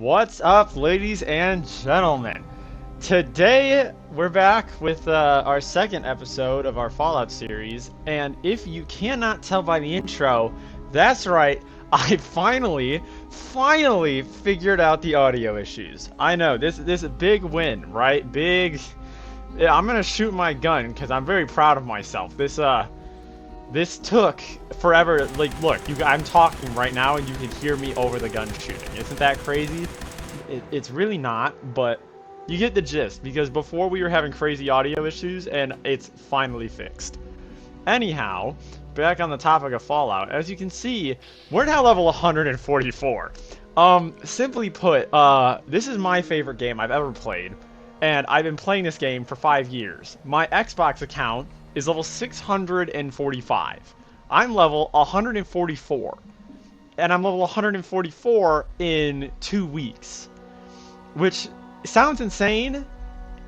What's up, ladies and gentlemen? Today, we're back with our second episode of our Fallout series, and if you cannot tell by the intro, that's right, I finally figured out the audio issues. I know, this is a big win, right? Yeah, I'm gonna shoot my gun, because I'm very proud of myself. This took forever. Like, look, I'm talking right now, and you can hear me over the gun shooting. Isn't that crazy? It's really not, but you get the gist, because before we were having crazy audio issues, and it's finally fixed. Anyhow, back on the topic of Fallout, as you can see, we're now level 144. Simply put, this is my favorite game I've ever played, and I've been playing this game for 5 years. My Xbox account is level 645. I'm level 144. And I'm level 144 in 2 weeks. Which sounds insane,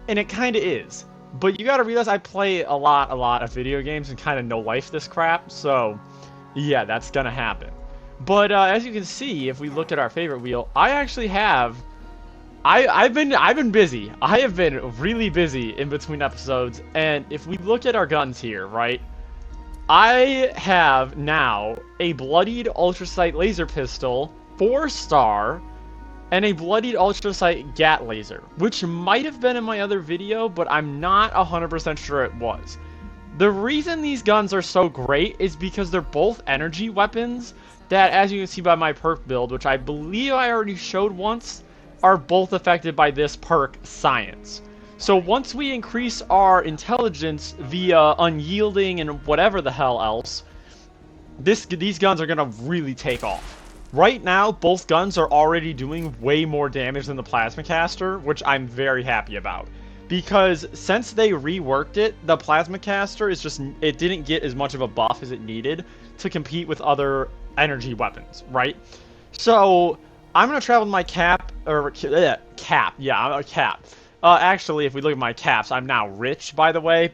and it kinda is. But you gotta realize I play a lot of video games and kinda know life this crap, so yeah, that's gonna happen. But as you can see, if we look at our favorite wheel, I actually have I've been busy. I have been really busy in between episodes, and if we look at our guns here, right? I have now a bloodied ultrasight laser pistol, 4-star, and a bloodied ultrasight gat laser, which might have been in my other video, but I'm not 100% sure it was. The reason these guns are so great is because they're both energy weapons that, as you can see by my perk build, which I believe I already showed once, are both affected by this perk, Science. So once we increase our intelligence via unyielding and whatever the hell else, these guns are gonna really take off. Right now, both guns are already doing way more damage than the Plasmacaster, which I'm very happy about. Because since they reworked it, the Plasmacaster is just, it didn't get as much of a buff as it needed to compete with other energy weapons, right? So I'm gonna travel with my cap. Yeah, a cap. Actually, if we look at my caps, I'm now rich, by the way.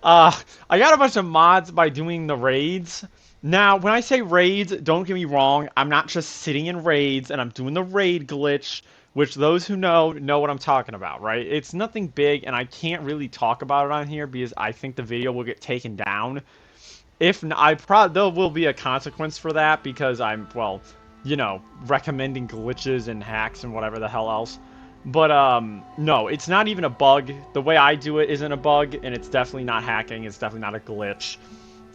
I got a bunch of mods by doing the raids. Now, when I say raids, don't get me wrong, I'm not just sitting in raids and I'm doing the raid glitch, which those who know what I'm talking about, right? It's nothing big, and I can't really talk about it on here because I think the video will get taken down. If not, there will be a consequence for that because I'm, well, you know, recommending glitches and hacks and whatever the hell else. But, no, it's not even a bug. The way I do it isn't a bug, and it's definitely not hacking. It's definitely not a glitch.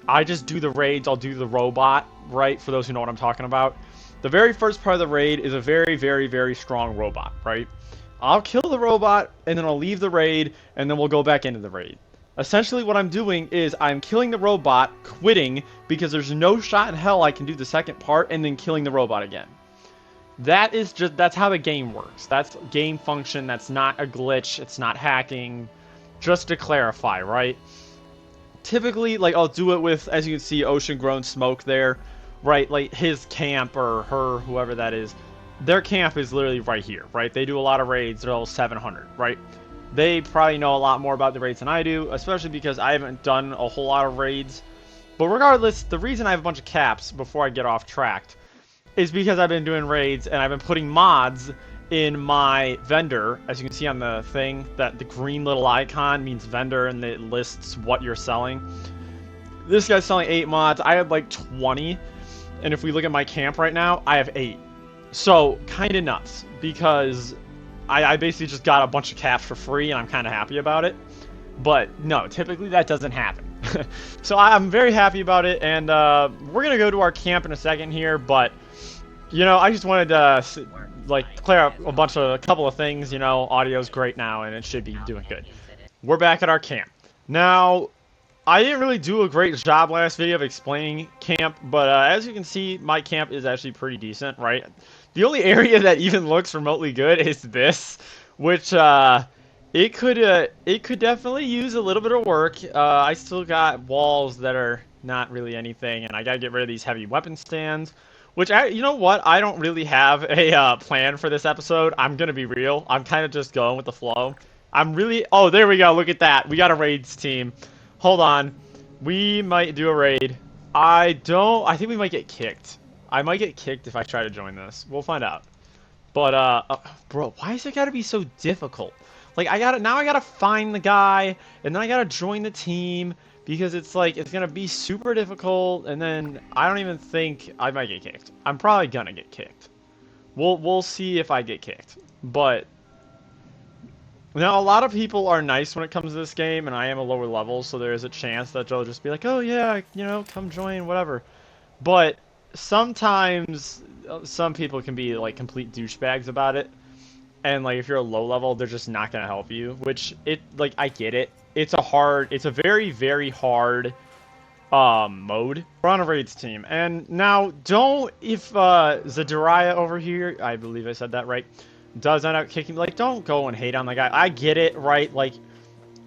I just do the raids. I'll do the robot, right, for those who know what I'm talking about. The very first part of the raid is a very strong robot, right? I'll kill the robot, and then I'll leave the raid, and then we'll go back into the raid. Essentially, what I'm doing is I'm killing the robot, quitting, because there's no shot in hell I can do the second part, and then killing the robot again. That's how the game works. That's game function. That's not a glitch. It's not hacking. Just to clarify, right? Typically, like, I'll do it with, as you can see, Ocean Grown Smoke there, right? Like, his camp, or her, whoever that is, their camp is literally right here, right? They do a lot of raids. They're level 700, right? They probably know a lot more about the raids than I do, especially because I haven't done a whole lot of raids. But regardless, the reason I have a bunch of caps before I get off track is because I've been doing raids and I've been putting mods in my vendor. As you can see on the thing, that the green little icon means vendor and it lists what you're selling. This guy's selling 8 mods. I have like 20. And if we look at my camp right now, I have 8. So, kind of nuts. Because I basically just got a bunch of caps for free and I'm kind of happy about it. But no, typically that doesn't happen. So I'm very happy about it. And we're going to go to our camp in a second here. But, you know, I just wanted to like clear up a couple of things. You know, audio's great now and it should be doing good. We're back at our camp. Now, I didn't really do a great job last video of explaining camp, but as you can see, my camp is actually pretty decent, right? The only area that even looks remotely good is this, which it could definitely use a little bit of work. I still got walls that are not really anything, and I gotta get rid of these heavy weapon stands. Which, you know what? I don't really have a plan for this episode. I'm gonna be real. I'm kind of just going with the flow. Oh, there we go. Look at that. We got a raids team. Hold on. We might do a raid. I think we might get kicked. I might get kicked if I try to join this. We'll find out. But bro, why is it gotta be so difficult? Like I gotta find the guy, and then I gotta join the team because it's like it's gonna be super difficult, and then I don't even think I might get kicked. I'm probably gonna get kicked. We'll see if I get kicked. But now a lot of people are nice when it comes to this game, and I am a lower level, so there is a chance that they'll just be like, oh yeah, you know, come join, whatever. But sometimes some people can be like complete douchebags about it. And like if you're a low level, they're just not gonna help you. Which like I get it. It's a very, very hard mode. We're on a raids team. And now if Zadariah over here, I believe I said that right, does end up kicking, like don't go and hate on the guy. I get it, right? Like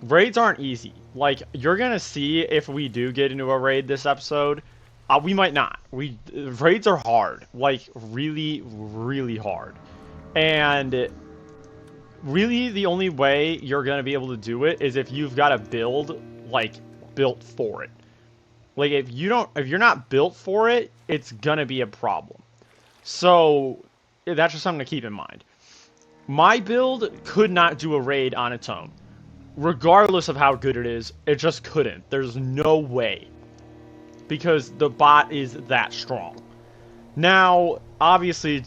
raids aren't easy. Like you're gonna see if we do get into a raid this episode. We might not. Raids are hard, like really, really hard, and really the only way you're gonna be able to do it is if you've got a build like built for it. Like if you're not built for it, it's gonna be a problem. So that's just something to keep in mind. My build could not do a raid on its own, regardless of how good it is. It just couldn't. There's no way. Because the bot is that strong. Now, obviously,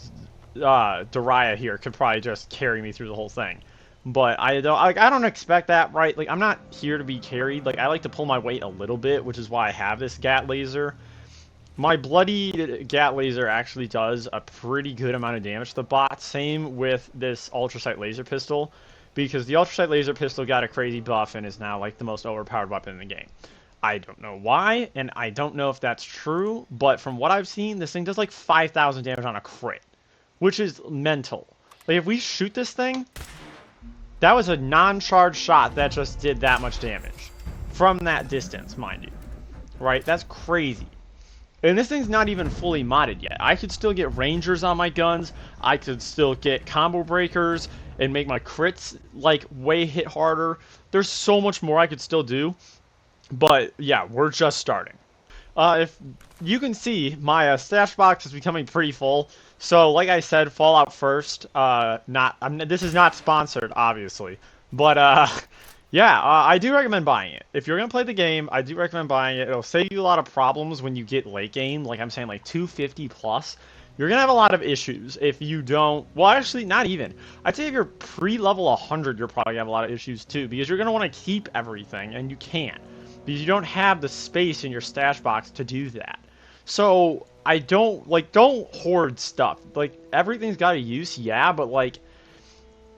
Dariah here could probably just carry me through the whole thing, but I don't expect that, right? Like I'm not here to be carried. Like I like to pull my weight a little bit, which is why I have this Gat laser. My bloody Gat laser actually does a pretty good amount of damage to the bot. Same with this Ultrasight laser pistol, because the Ultrasight laser pistol got a crazy buff and is now like the most overpowered weapon in the game. I don't know why, and I don't know if that's true, but from what I've seen, this thing does like 5,000 damage on a crit, which is mental. Like, if we shoot this thing, that was a non-charged shot that just did that much damage. From that distance, mind you. Right? That's crazy. And this thing's not even fully modded yet. I could still get rangers on my guns, I could still get combo breakers, and make my crits, like, way hit harder. There's so much more I could still do. But yeah, we're just starting. If you can see, my stash box is becoming pretty full. So, like I said, Fallout First. This is not sponsored, obviously, but yeah, I do recommend buying it. If you're gonna play the game, I do recommend buying it. It'll save you a lot of problems when you get late game. Like I'm saying, like 250 plus. You're gonna have a lot of issues if you don't. Well, actually, not even. I'd say if you're pre-level 100, you're probably gonna have a lot of issues too, because you're gonna want to keep everything, and you can't. Because you don't have the space in your stash box to do that. So, don't hoard stuff. Like, everything's got a use, yeah, but, like,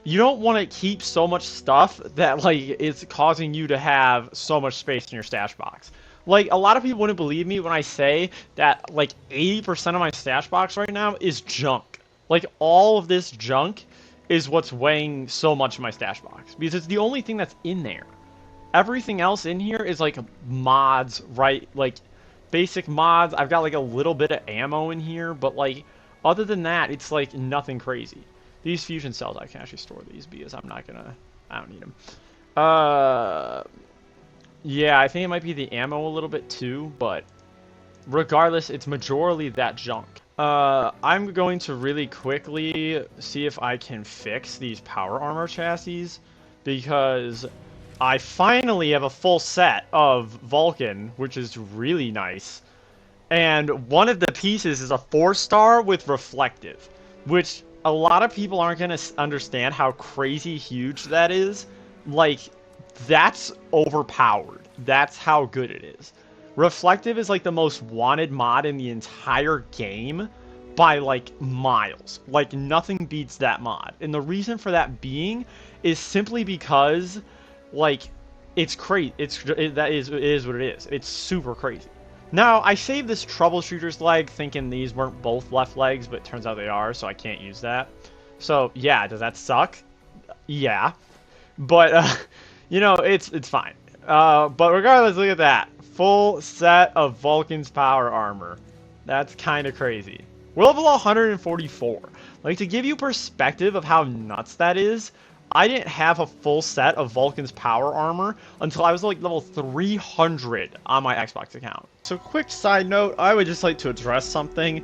you don't want to keep so much stuff that, like, it's causing you to have so much space in your stash box. Like, a lot of people wouldn't believe me when I say that, like, 80% of my stash box right now is junk. Like, all of this junk is what's weighing so much in my stash box. Because it's the only thing that's in there. Everything else in here is like mods, right? Like basic mods. I've got like a little bit of ammo in here, but like other than that, it's like nothing crazy. These fusion cells, I can actually store these because I don't need them. Yeah, I think it might be the ammo a little bit too, but regardless, it's majorly that junk. I'm going to really quickly see if I can fix these power armor chassis because I finally have a full set of Vulcan, which is really nice. And one of the pieces is a 4-star with reflective, which a lot of people aren't going to understand how crazy huge that is. Like, that's overpowered. That's how good it is. Reflective is like the most wanted mod in the entire game by like miles. Like nothing beats that mod. And the reason for that being is simply because like, it's crazy. It is what it is. It's super crazy. Now, I saved this troubleshooter's leg thinking these weren't both left legs, but it turns out they are, so I can't use that. So, yeah, does that suck? Yeah. But, you know, it's fine. But regardless, look at that. Full set of Vulcan's power armor. That's kind of crazy. We're level 144. Like, to give you perspective of how nuts that is, I didn't have a full set of Vulcan's power armor until I was like level 300 on my Xbox account. So quick side note, I would just like to address something.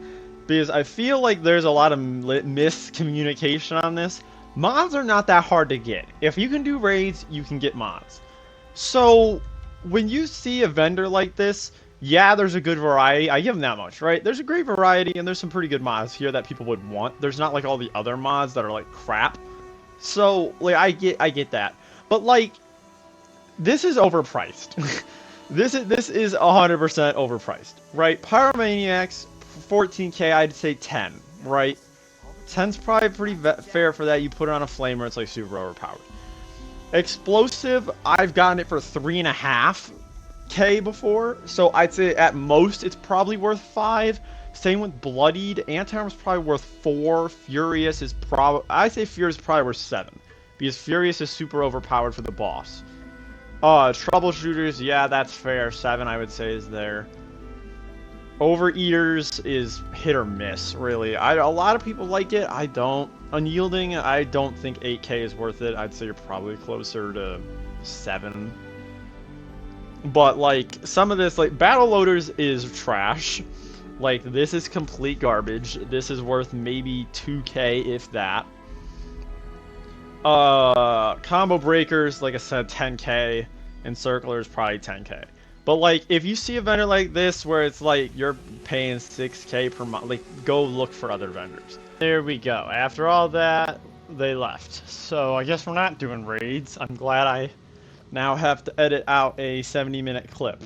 because I feel like there's a lot of miscommunication on this. Mods are not that hard to get. If you can do raids, you can get mods. So when you see a vendor like this, yeah, there's a good variety. I give them that much, right? There's a great variety, and there's some pretty good mods here that people would want. There's not like all the other mods that are like crap. So like I get that, but like this is overpriced. This is 100% overpriced, right? Pyromaniacs, 14k, I'd say 10, right? 10's probably pretty fair for that. You put it on a flamer, it's like super overpowered. Explosive, I've gotten it for 3.5k before, so I'd say at most it's probably worth 5. Same with Bloodied. Anti-armor's probably worth 4. Furious is I say Furious is probably worth 7, because Furious is super overpowered for the boss. Troubleshooters, yeah, that's fair. 7, I would say, is there. Overeaters is hit or miss, really. A lot of people like it. I don't. Unyielding, I don't think 8k is worth it. I'd say you're probably closer to 7. But, like, some of this, like, Battle Loaders is trash. Like, this is complete garbage. This is worth maybe 2k, if that. Combo Breakers, like I said, 10k. Encirclers, probably 10k. But, like, if you see a vendor like this where it's like you're paying 6k per month, like, go look for other vendors. There we go. After all that, they left. So I guess we're not doing raids. I'm glad I now have to edit out a 70-minute clip.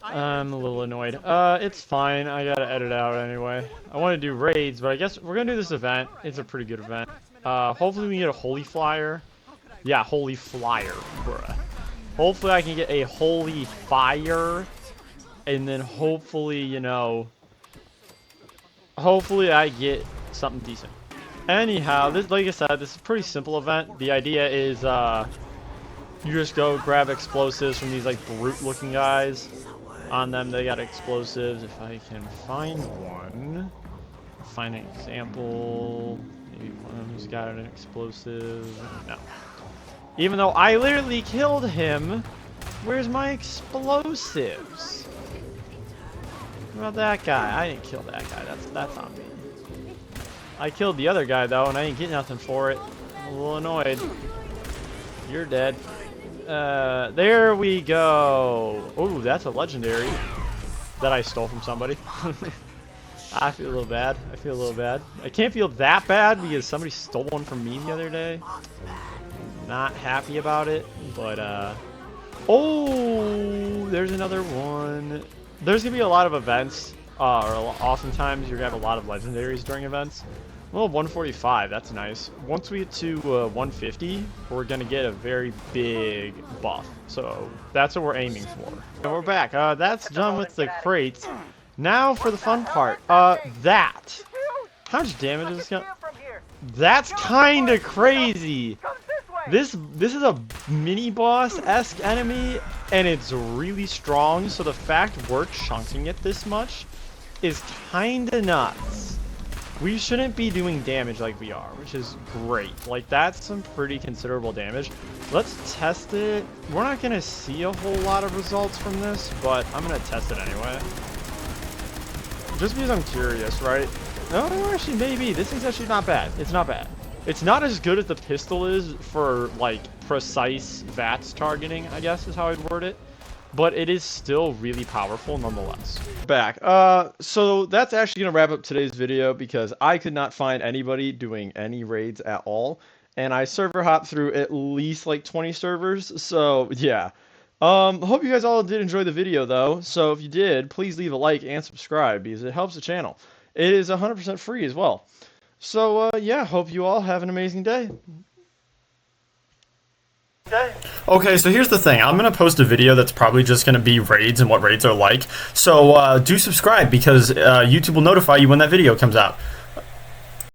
I'm a little annoyed. It's fine. I gotta edit out anyway. I want to do raids, but I guess we're gonna do this event. It's a pretty good event. Hopefully we can get a Holy Flyer. Yeah, Holy Flyer, bruh. Hopefully I can get a Holy Fire, and then hopefully, you know, hopefully I get something decent. Anyhow, this, like I said, this is a pretty simple event. The idea is, you just go grab explosives from these, like, brute-looking guys. On them, they got explosives. If I can find one, find an example. Maybe one of them who's got an explosive. No. Even though I literally killed him, where's my explosives? What about that guy? I didn't kill that guy. That's on me. I killed the other guy though, and I didn't get nothing for it. I'm a little annoyed. You're dead. There we go. Oh, that's a legendary that I stole from somebody. I feel a little bad. I feel a little bad. I can't feel that bad because somebody stole one from me the other day. Not happy about it, but oh, there's another one. There's gonna be a lot of events, or oftentimes you're gonna have a lot of legendaries during events. Well, 145, that's nice. Once we get to 150, we're gonna get a very big buff. So that's what we're aiming for. And we're back. That's done with the crates. Now for the fun part. That. How much damage is this gonna? That's kind of crazy. This is a mini boss-esque enemy, and it's really strong. So the fact we're chunking it this much is kind of nuts. We shouldn't be doing damage like we are, which is great. Like, that's some pretty considerable damage. Let's test it. We're not going to see a whole lot of results from this, but I'm going to test it anyway. Just because I'm curious, right? No, actually, maybe. This thing's actually not bad. It's not bad. It's not as good as the pistol is for, like, precise VATS targeting, I guess is how I'd word it. But it is still really powerful nonetheless. Back. So that's actually going to wrap up today's video because I could not find anybody doing any raids at all. And I server hopped through at least like 20 servers. So yeah. Hope you guys all did enjoy the video though. So if you did, please leave a like and subscribe because it helps the channel. It is 100% free as well. So yeah, hope you all have an amazing day. Okay, so here's the thing. I'm going to post a video that's probably just going to be raids and what raids are like. So do subscribe because YouTube will notify you when that video comes out.